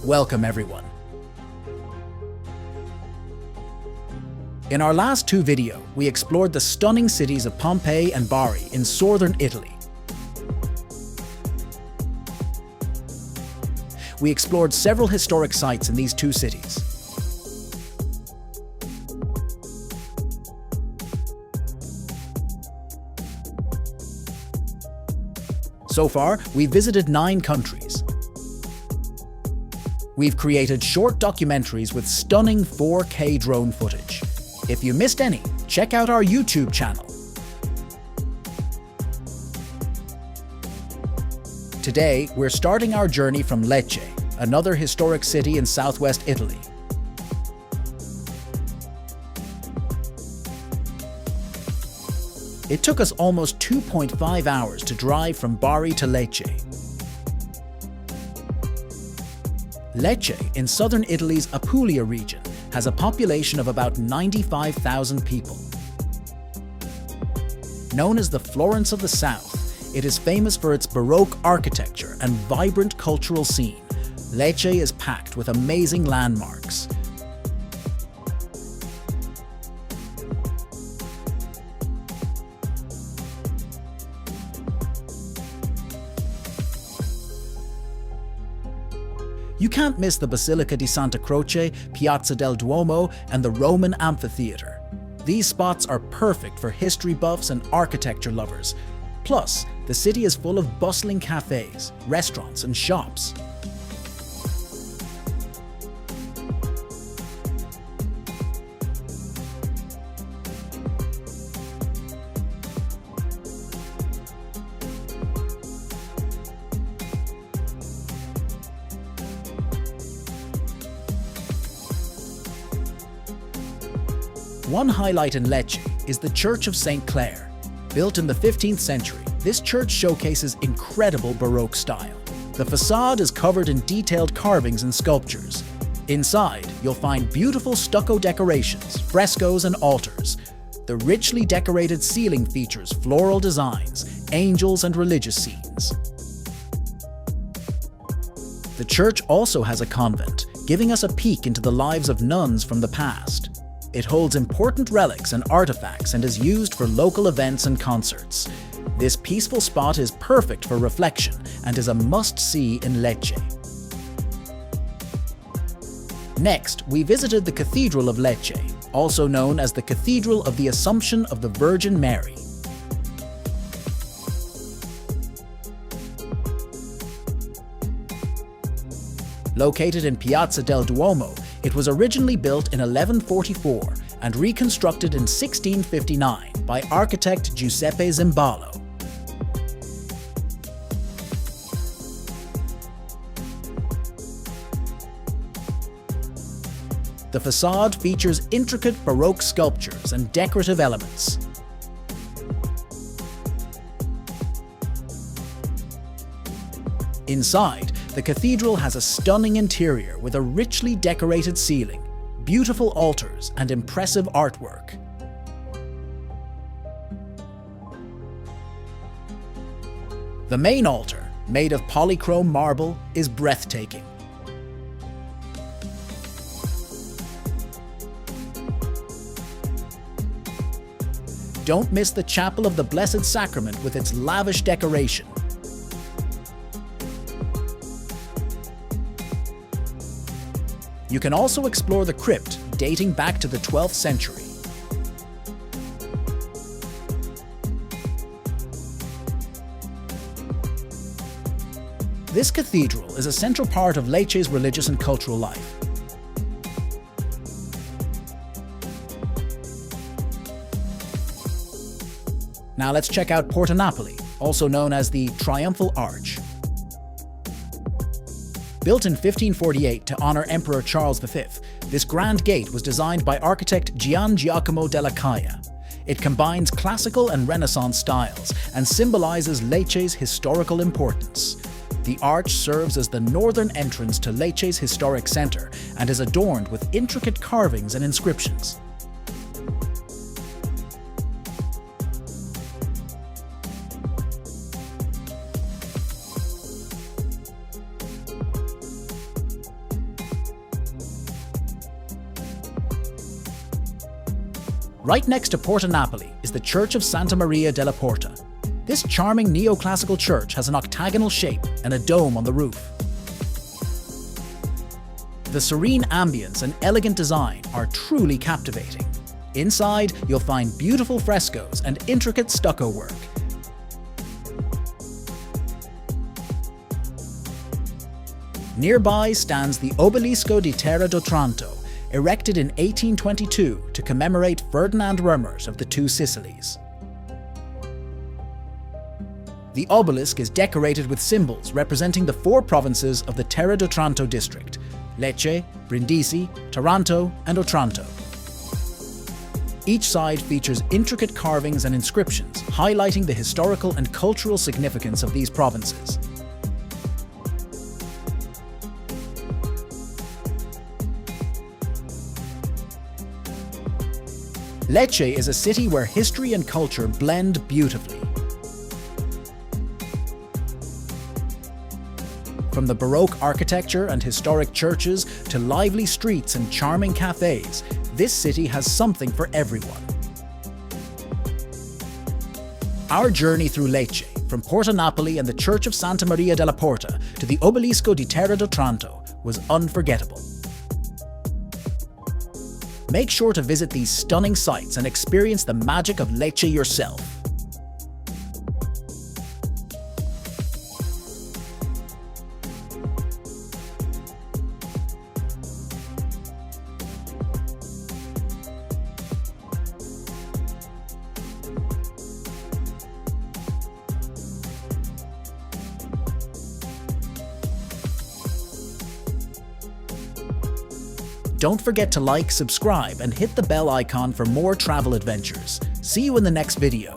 Welcome everyone. In our last two videos, we explored the stunning cities of Pompeii and Bari in southern Italy. We explored several historic sites in these two cities. So far, we've visited 9 countries. We've created short documentaries with stunning 4K drone footage. If you missed any, check out our YouTube channel. Today, we're starting our journey from Lecce, another historic city in southwest Italy. It took us almost 2.5 hours to drive from Bari to Lecce. Lecce, in southern Italy's Apulia region, has a population of about 95,000 people. Known as the Florence of the South, it is famous for its Baroque architecture and vibrant cultural scene. Lecce is packed with amazing landmarks. You can't miss the Basilica di Santa Croce, Piazza del Duomo, and the Roman Amphitheatre. These spots are perfect for history buffs and architecture lovers. Plus, the city is full of bustling cafes, restaurants, and shops. One highlight in Lecce is the Church of St. Clare. Built in the 15th century, this church showcases incredible Baroque style. The facade is covered in detailed carvings and sculptures. Inside, you'll find beautiful stucco decorations, frescoes, and altars. The richly decorated ceiling features floral designs, angels, and religious scenes. The church also has a convent, giving us a peek into the lives of nuns from the past. It holds important relics and artifacts and is used for local events and concerts. This peaceful spot is perfect for reflection and is a must-see in Lecce. Next, we visited the Cathedral of Lecce, also known as the Cathedral of the Assumption of the Virgin Mary. Located in Piazza del Duomo, it was originally built in 1144 and reconstructed in 1659 by architect Giuseppe Zimballo. The facade features intricate Baroque sculptures and decorative elements. Inside, the cathedral has a stunning interior with a richly decorated ceiling, beautiful altars, and impressive artwork. The main altar, made of polychrome marble, is breathtaking. Don't miss the Chapel of the Blessed Sacrament with its lavish decoration. You can also explore the crypt, dating back to the 12th century. This cathedral is a central part of Lecce's religious and cultural life. Now let's check out Porta Napoli, also known as the Triumphal Arch. Built in 1548 to honor Emperor Charles V, this grand gate was designed by architect Gian Giacomo della Caia. It combines classical and Renaissance styles and symbolizes Lecce's historical importance. The arch serves as the northern entrance to Lecce's historic center and is adorned with intricate carvings and inscriptions. Right next to Porta Napoli is the Church of Santa Maria della Porta. This charming neoclassical church has an octagonal shape and a dome on the roof. The serene ambience and elegant design are truly captivating. Inside, you'll find beautiful frescoes and intricate stucco work. Nearby stands the Obelisco di Terra d'Otranto, erected in 1822 to commemorate Ferdinand Römert of the Two Sicilies. The obelisk is decorated with symbols representing the four provinces of the Terra d'Otranto district: Lecce, Brindisi, Taranto, and Otranto. Each side features intricate carvings and inscriptions highlighting the historical and cultural significance of these provinces. Lecce is a city where history and culture blend beautifully. From the Baroque architecture and historic churches to lively streets and charming cafes, this city has something for everyone. Our journey through Lecce, from Porta Napoli and the Church of Santa Maria della Porta to the Obelisco di Terra d'Otranto, was unforgettable. Make sure to visit these stunning sites and experience the magic of Lecce yourself. Don't forget to like, subscribe, and hit the bell icon for more travel adventures. See you in the next video.